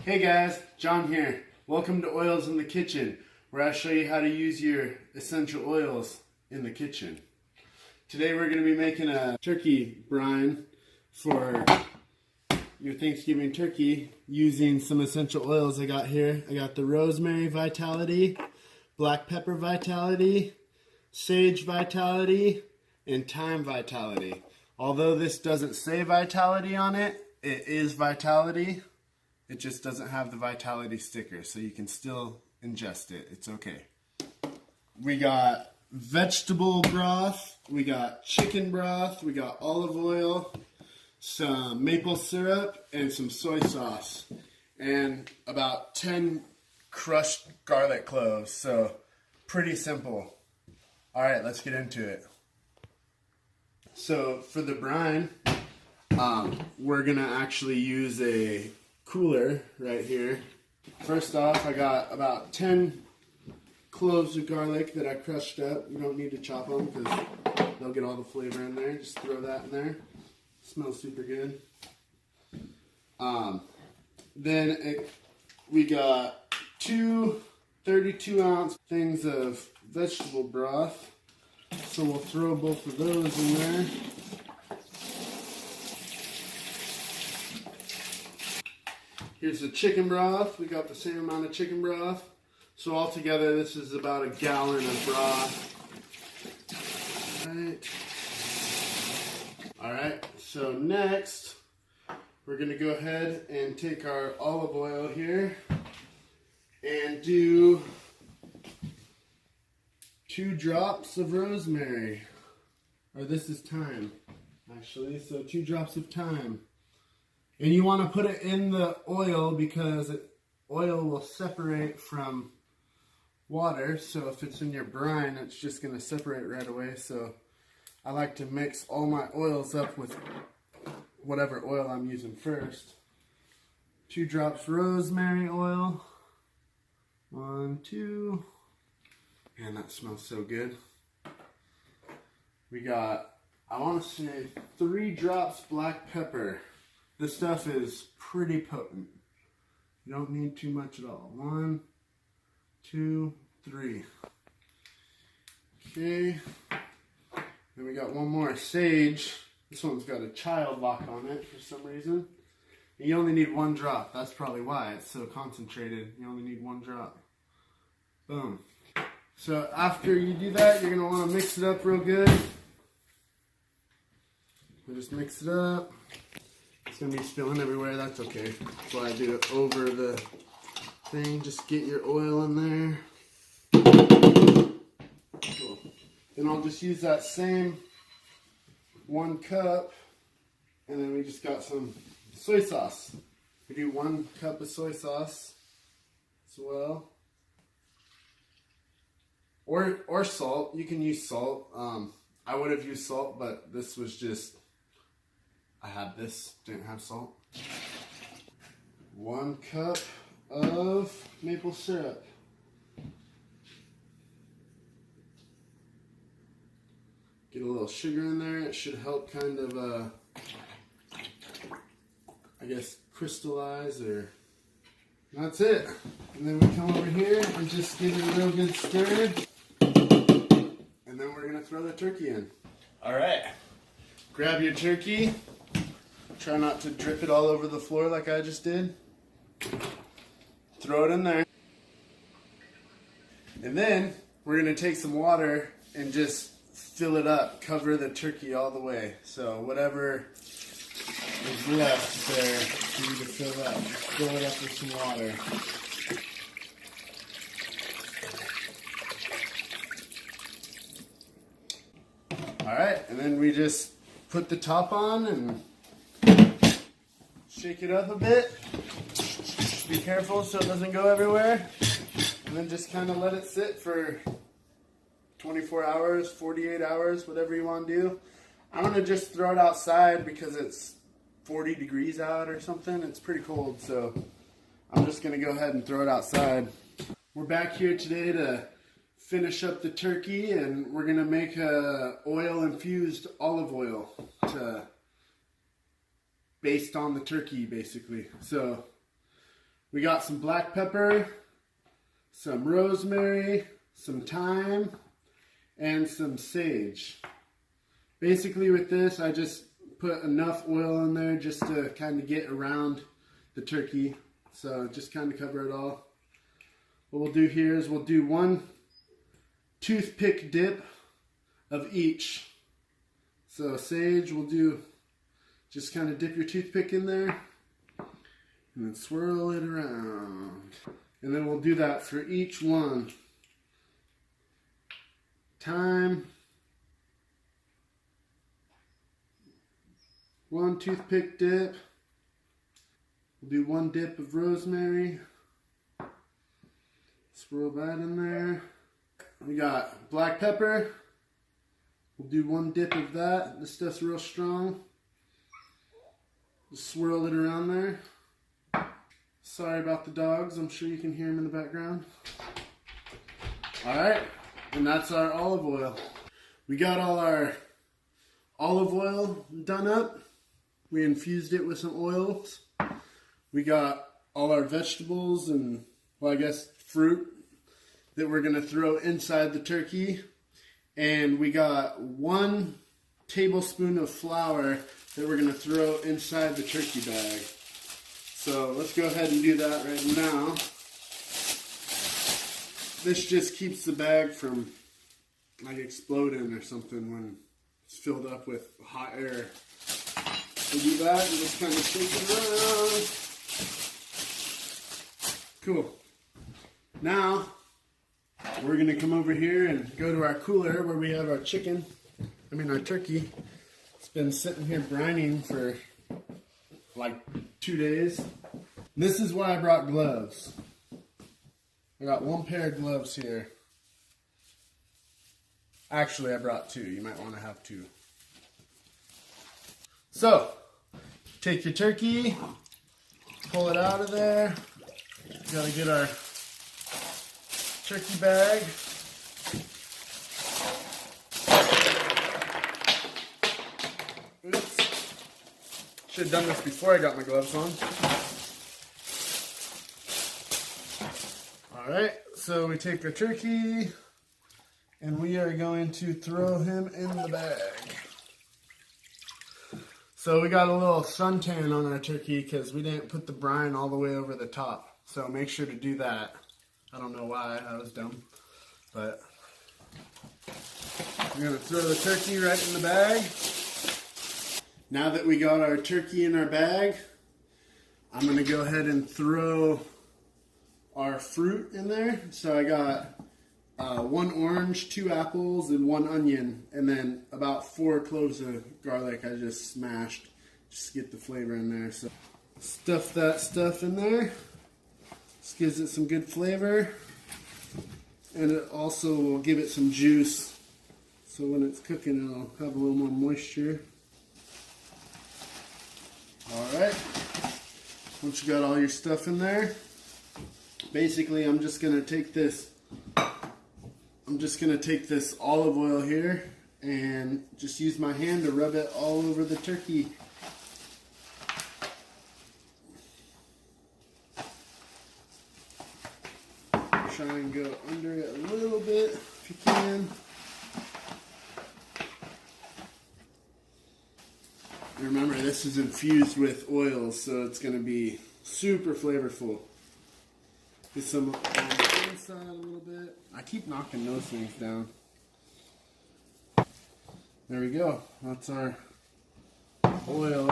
Hey guys, John here. Welcome to Oils in the Kitchen, where I show you how to use your essential oils in the kitchen. Today we're going to be making a turkey brine for your Thanksgiving turkey using some essential oils I got here. I got the rosemary vitality, black pepper vitality, sage vitality, and thyme vitality. Although this doesn't say vitality on it, it is vitality. It just doesn't have the vitality sticker, so you can still ingest it. It's okay. We got vegetable broth, we got chicken broth, we got olive oil, some maple syrup, and some soy sauce, and about 10 crushed garlic cloves. So pretty simple. All right, let's get into it. So for the brine, we're gonna actually use a cooler right here. First off, I got about 10 cloves of garlic that I crushed up. You don't need to chop them because they'll get all the flavor in there. Just throw that in there. Smells super good. We got two 32-ounce things of vegetable broth. So we'll throw both of those in there. Here's the chicken broth. We got the same amount of chicken broth. So altogether, this is about a gallon of broth. Alright, so next, we're going to go ahead and take our olive oil here and do 2 drops of rosemary. Or this is thyme, actually. So 2 drops of thyme. And you want to put it in the oil because oil will separate from water. So if it's in your brine, it's just going to separate right away. So I like to mix all my oils up with whatever oil I'm using first. 2 drops rosemary oil. 1, 2. Man, that smells so good. We got, I want to say 3 drops black pepper. This stuff is pretty potent. You don't need too much at all. 1, 2, 3. Okay. Then we got one more sage. This one's got a child lock on it for some reason. And you only need 1 drop. That's probably why it's so concentrated. You only need 1 drop. Boom. So after you do that, you're going to want to mix it up real good. So just mix it up. It's going to be spilling everywhere, that's okay. That's why I do it over the thing. Just get your oil in there. Cool. Then I'll just use that same 1 cup. And then we just got some soy sauce. We do 1 cup of soy sauce as well. Or salt. You can use salt. I would have used salt, but this was just... I had this, didn't have salt. 1 cup of maple syrup. Get a little sugar in there. It should help kind of, I guess, crystallize or... That's it. And then we come over here and just give it a real good stir. And then we're going to throw the turkey in. Alright. Grab your turkey. Try not to drip it all over the floor like I just did. Throw it in there. And then we're going to take some water and just fill it up. Cover the turkey all the way. So whatever is left there, you need to fill up. Fill it up with some water. Alright, and then we just put the top on and shake it up a bit. Be careful so it doesn't go everywhere. And then just kind of let it sit for 24 hours, 48 hours, whatever you want to do. I'm going to just throw it outside because it's 40 degrees out or something. It's pretty cold, so I'm just going to go ahead and throw it outside. We're back here today to finish up the turkey, and we're going to make a oil-infused olive oil based on the turkey, basically. So We got some black pepper, some rosemary, some thyme, and some sage. Basically with this, I just put enough oil in there just to kind of get around the turkey. So just kind of cover it all. What we'll do here is we'll do 1 toothpick dip of each. So sage, we'll do, just kind of dip your toothpick in there and then swirl it around. And then we'll do that for each one. Thyme, 1 toothpick dip. We'll do 1 dip of rosemary. Swirl that in there. We got black pepper. We'll do 1 dip of that. This stuff's real strong. Just swirl it around there. Sorry about the dogs. I'm sure you can hear them in the background. Alright, and that's our olive oil. We got all our olive oil done up. We infused it with some oils. We got all our vegetables and, well, I guess fruit that we're going to throw inside the turkey. And we got 1 tablespoon of flour that we're going to throw inside the turkey bag. So let's go ahead and do that right now. This just keeps the bag from like exploding or something when it's filled up with hot air. So do that and just kind of shake it around. Cool. Now we're going to come over here and go to our cooler where we have our chicken. Our turkey. It's been sitting here brining for like 2 days. This is why I brought gloves. I got 1 pair of gloves here. Actually, I brought 2. You might want to have 2. So, take your turkey, pull it out of there. Gotta get our turkey bag. Oops. Should have done this before I got my gloves on. Alright, so we take our turkey and we are going to throw him in the bag. So we got a little suntan on our turkey because we didn't put the brine all the way over the top. So make sure to do that. I don't know why, that was dumb. But we're going to throw the turkey right in the bag. Now that we got our turkey in our bag, I'm going to go ahead and throw our fruit in there. So I got 1 orange, 2 apples, and 1 onion, and then about 4 cloves of garlic I just smashed just to get the flavor in there. So stuff that stuff in there. This gives it some good flavor, and it also will give it some juice. So when it's cooking, it'll have a little more moisture. Alright, once you got all your stuff in there, basically I'm just going to take this olive oil here and just use my hand to rub it all over the turkey. Try and go under it a little bit if you can. Remember, this is infused with oils, so it's going to be super flavorful. Get some on the inside a little bit. I keep knocking those things down. There we go. That's our oil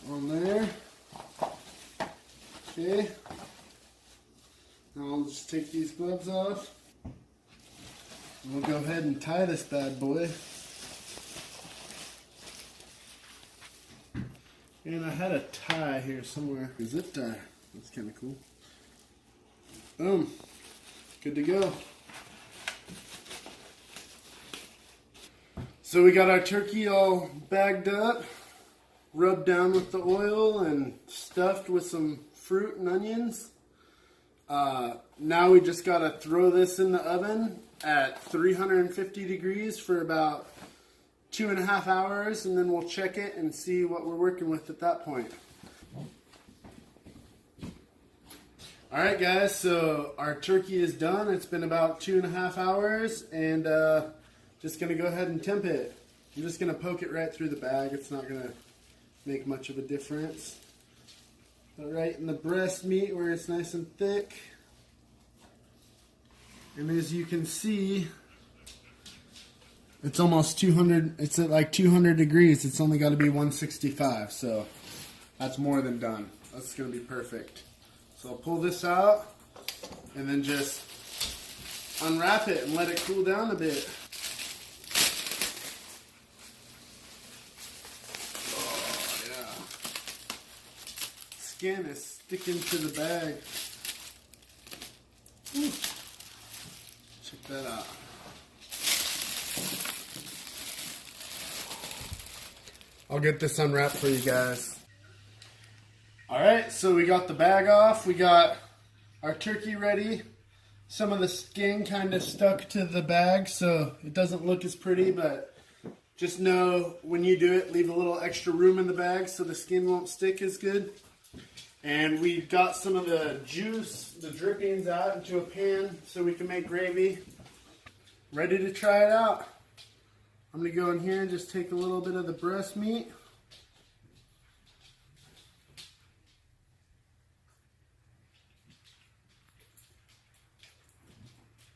on there. Okay. Now I'll just take these gloves off. And we'll go ahead and tie this bad boy. And I had a tie here somewhere. A zip tie. That's kind of cool. Boom. Good to go. So we got our turkey all bagged up, rubbed down with the oil, and stuffed with some fruit and onions. Now we just got to throw this in the oven at 350 degrees for about 2.5 hours, and then we'll check it and see what we're working with at that point. Alright guys, so our turkey is done. It's been about 2.5 hours, and just going to go ahead and temp it. I'm just going to poke it right through the bag. It's not going to make much of a difference. But right in the breast meat where it's nice and thick. And as you can see, it's almost 200, it's at like 200 degrees. It's only got to be 165, so that's more than done. That's going to be perfect. So I'll pull this out and then just unwrap it and let it cool down a bit. Oh, yeah. Skin is sticking to the bag. Ooh. Check that out. I'll get this unwrapped for you guys. Alright, so we got the bag off, we got our turkey ready. Some of the skin kind of stuck to the bag, so it doesn't look as pretty, but just know when you do it, leave a little extra room in the bag so the skin won't stick as good. And we got some of the juice, the drippings out into a pan so we can make gravy. Ready to try it out. I'm going to go in here and just take a little bit of the breast meat.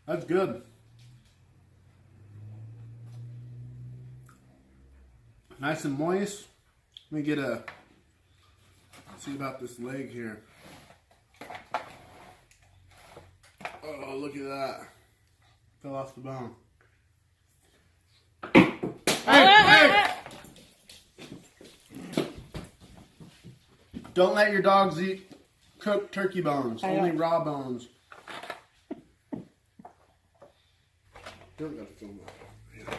That's good. Nice and moist. Let me get a, see about this leg here. Oh, look at that. Fell off the bone. Hey! Don't let your dogs eat cooked turkey bones. Only raw bones. Don't gotta film that. Yeah.